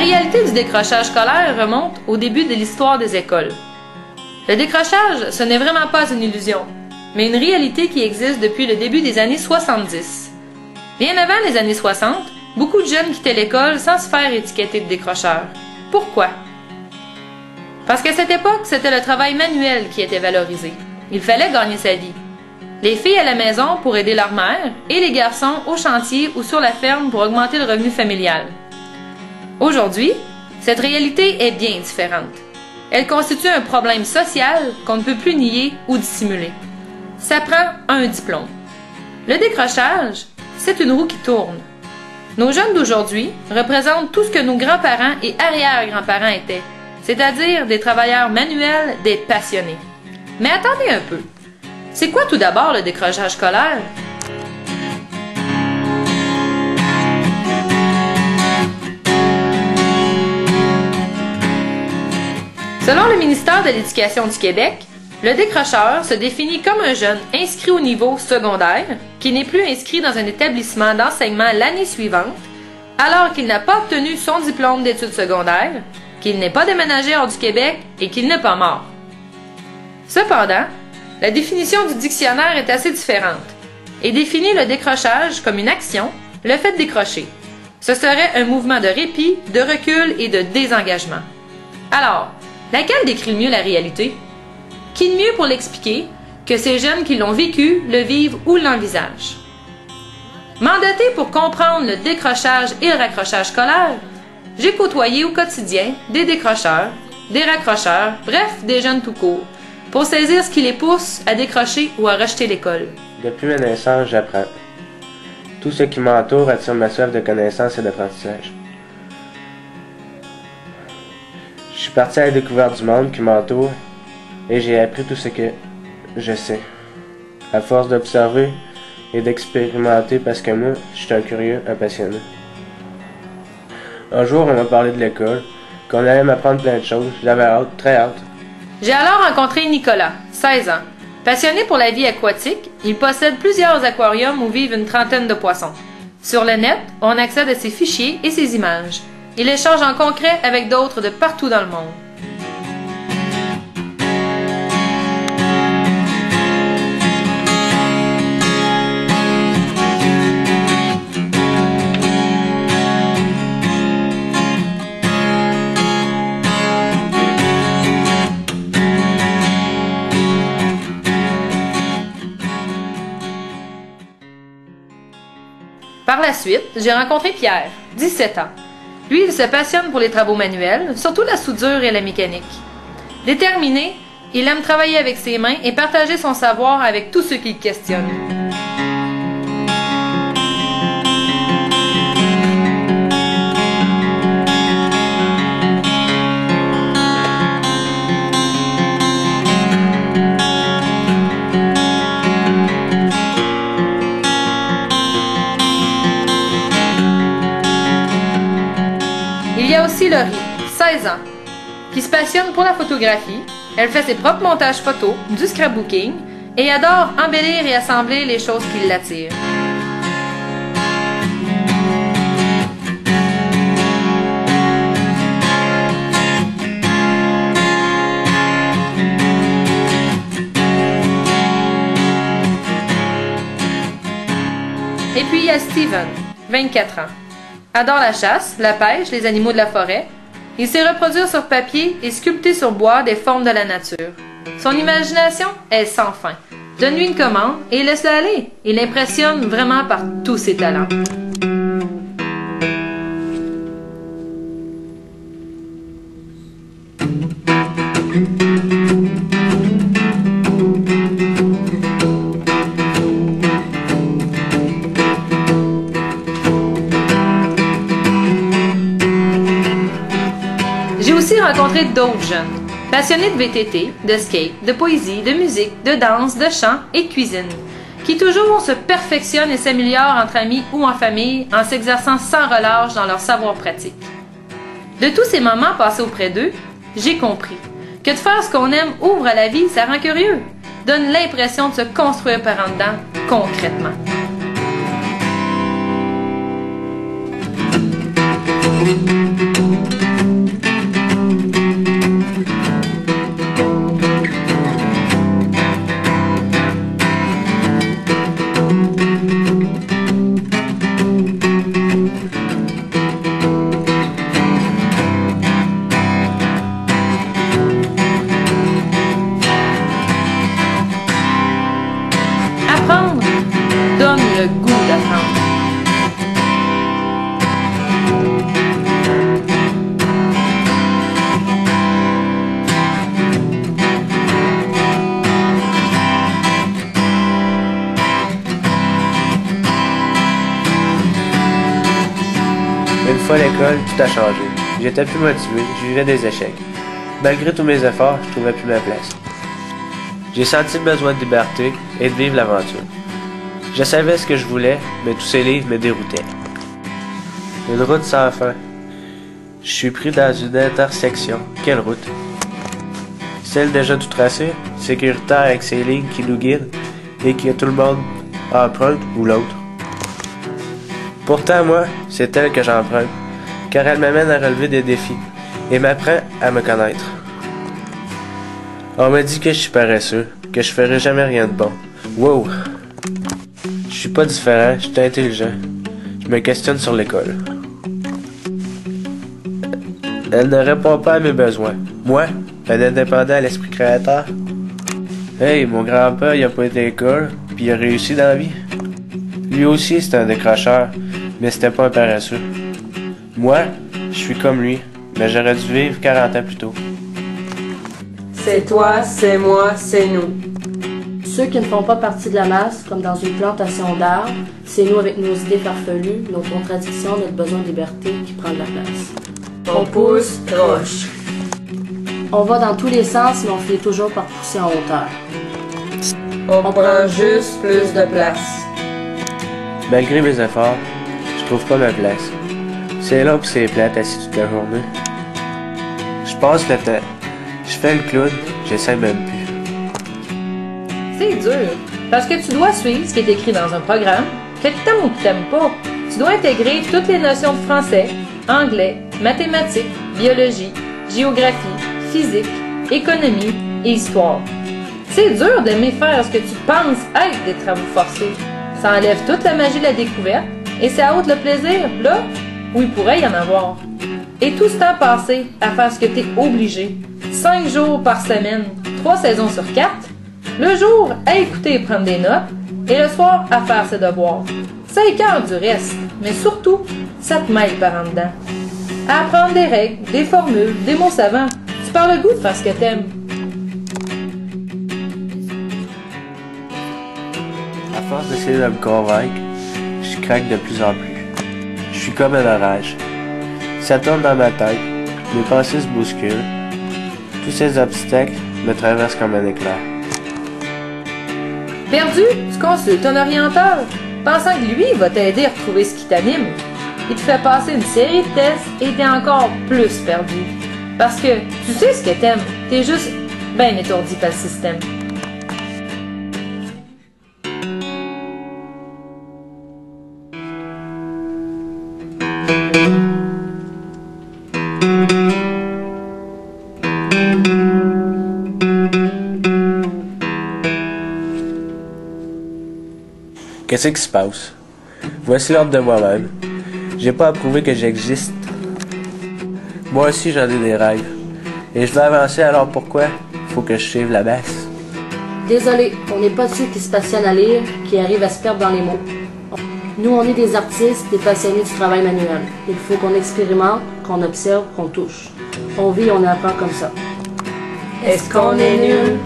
réalité du décrochage scolaire remonte au début de l'histoire des écoles. Le décrochage, ce n'est vraiment pas une illusion, mais une réalité qui existe depuis le début des années 70. Bien avant les années 60, beaucoup de jeunes quittaient l'école sans se faire étiqueter de décrocheurs. Pourquoi? Parce qu'à cette époque, c'était le travail manuel qui était valorisé. Il fallait gagner sa vie. Les filles à la maison pour aider leur mère et les garçons au chantier ou sur la ferme pour augmenter le revenu familial. Aujourd'hui, cette réalité est bien différente. Elle constitue un problème social qu'on ne peut plus nier ou dissimuler. Ça prend un diplôme. Le décrochage, c'est une roue qui tourne. Nos jeunes d'aujourd'hui représentent tout ce que nos grands-parents et arrière-grands-parents étaient, c'est-à-dire des travailleurs manuels, des passionnés. Mais attendez un peu. C'est quoi tout d'abord le décrochage scolaire? Selon le ministère de l'Éducation du Québec, le décrocheur se définit comme un jeune inscrit au niveau secondaire qui n'est plus inscrit dans un établissement d'enseignement l'année suivante, alors qu'il n'a pas obtenu son diplôme d'études secondaires, qu'il n'est pas déménagé hors du Québec et qu'il n'est pas mort. Cependant, la définition du dictionnaire est assez différente et définit le décrochage comme une action, le fait de décrocher. Ce serait un mouvement de répit, de recul et de désengagement. Alors, laquelle décrit le mieux la réalité? Qui de mieux pour l'expliquer que ces jeunes qui l'ont vécu, le vivent ou l'envisagent? Mandaté pour comprendre le décrochage et le raccrochage scolaire, j'ai côtoyé au quotidien des décrocheurs, des raccrocheurs, bref, des jeunes tout court, pour saisir ce qui les pousse à décrocher ou à rejeter l'école. Depuis ma naissance, j'apprends. Tout ce qui m'entoure attire ma soif de connaissance et d'apprentissage. Je suis parti à la découverte du monde qui m'entoure et j'ai appris tout ce que je sais. À force d'observer et d'expérimenter parce que moi, je suis un curieux, un passionné. Un jour, on m'a parlé de l'école, qu'on allait m'apprendre plein de choses. J'avais hâte, très hâte. J'ai alors rencontré Nicolas, 16 ans. Passionné pour la vie aquatique, il possède plusieurs aquariums où vivent une trentaine de poissons. Sur le net, on accède à ses fichiers et ses images. Il échange en concret avec d'autres de partout dans le monde. Par la suite, j'ai rencontré Pierre, 17 ans. Lui, il se passionne pour les travaux manuels, surtout la soudure et la mécanique. Déterminé, il aime travailler avec ses mains et partager son savoir avec tous ceux qui le questionnent. Il y a aussi Laurie, 16 ans, qui se passionne pour la photographie. Elle fait ses propres montages photos, du scrapbooking et adore embellir et assembler les choses qui l'attirent. Et puis il y a Steven, 24 ans. Adore la chasse, la pêche, les animaux de la forêt. Il sait reproduire sur papier et sculpter sur bois des formes de la nature. Son imagination est sans fin. Donne-lui une commande et laisse-le aller. Il impressionne vraiment par tous ses talents. J'ai aussi rencontré d'autres jeunes, passionnés de VTT, de skate, de poésie, de musique, de danse, de chant et de cuisine, qui toujours se perfectionnent et s'améliorent entre amis ou en famille en s'exerçant sans relâche dans leur savoir pratique. De tous ces moments passés auprès d'eux, j'ai compris que de faire ce qu'on aime ouvre à la vie, ça rend curieux, donne l'impression de se construire par en dedans concrètement. Apprendre donne le goût d'apprendre. Une fois à l'école, tout a changé. J'étais plus motivé, je vivais des échecs. Malgré tous mes efforts, je trouvais plus ma place. J'ai senti le besoin de liberté et de vivre l'aventure. Je savais ce que je voulais, mais tous ces livres me déroutaient. Une route sans fin. Je suis pris dans une intersection. Quelle route? Celle déjà tout tracée, sécuritaire avec ses lignes qui nous guident et que tout le monde emprunte ou l'autre. Pourtant, moi, c'est elle que j'emprunte, car elle m'amène à relever des défis et m'apprend à me connaître. On m'a dit que je suis paresseux, que je ferais jamais rien de bon. Wow! Je suis pas différent, je suis intelligent. Je me questionne sur l'école. Elle ne répond pas à mes besoins. Moi, un indépendant à l'esprit créateur. Hey, mon grand-père, il a pas été à l'école, puis il a réussi dans la vie. Lui aussi, c'était un décrocheur, mais c'était pas un paresseux. Moi, je suis comme lui, mais j'aurais dû vivre 40 ans plus tôt. C'est toi, c'est moi, c'est nous. Ceux qui ne font pas partie de la masse, comme dans une plantation d'arbres, c'est nous avec nos idées farfelues, nos contradictions, notre besoin de liberté qui prend de la place. On pousse, roche. On va dans tous les sens, mais on finit toujours par pousser en hauteur. On prend juste plus de place. Malgré mes efforts, je trouve pas ma place. C'est là pis c'est plate assis toute la journée. Je passe le temps. Je fais le clown, j'essaie même plus. C'est dur, parce que tu dois suivre ce qui est écrit dans un programme, que tu t'aimes ou que tu t'aimes pas. Tu dois intégrer toutes les notions de français, anglais, mathématiques, biologie, géographie, physique, économie et histoire. C'est dur d'aimer faire ce que tu penses être des travaux forcés. Ça enlève toute la magie de la découverte et ça ôte le plaisir, là où il pourrait y en avoir. Et tout ce temps passé à faire ce que tu es obligé, 5 jours par semaine, 3 saisons sur 4, le jour à écouter et prendre des notes, et le soir à faire ses devoirs. Ça écœure du reste, mais surtout, ça te mêle par en dedans. À apprendre des règles, des formules, des mots savants, tu perds le goût de faire ce que t'aimes. À force d'essayer de me convaincre, je craque de plus en plus. Je suis comme un orage. Ça tourne dans ma tête, mes pensées se bousculent. Tous ces obstacles me traversent comme un éclair. Perdu, tu consultes un orienteur, pensant que lui va t'aider à retrouver ce qui t'anime. Il te fait passer une série de tests et t'es encore plus perdu. Parce que tu sais ce que t'aimes, t'es juste ben étourdi par le système. Qu'est-ce qui se passe? Voici l'ordre de moi-même. J'ai pas à prouver que j'existe. Moi aussi j'en ai des rêves. Et je veux avancer, alors pourquoi? Faut que je suive la baisse. Désolé, on n'est pas ceux qui se passionnent à lire, qui arrivent à se perdre dans les mots. Nous, on est des artistes, des passionnés du travail manuel. Il faut qu'on expérimente, qu'on observe, qu'on touche. On vit, on apprend comme ça. Est-ce qu'on est nul?